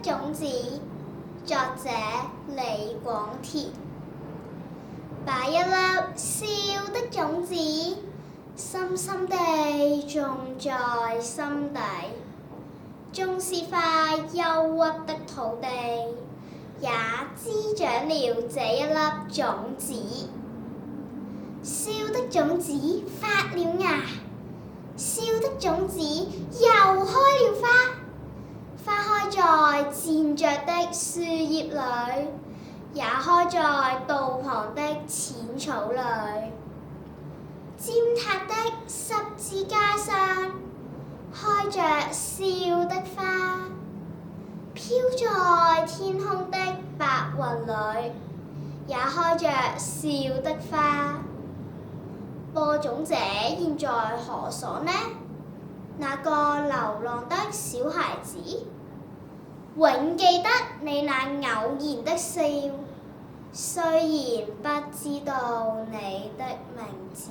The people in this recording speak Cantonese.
種子》，作者李廣田。把一粒笑的種子深深地種在心底，縱是塊憂鬱的土地，也滋長了這一粒種子。笑的種子發了芽，笑的種子又開了花，花開在漸着的樹葉裏，也開在道旁的淺草裏。尖塔的十字架上，開着笑的花，飄在天空的白雲裏，也開着笑的花。播種者現在何所呢？那個流浪的小孩子，永記得你那偶然的笑，雖然不知道你的名字。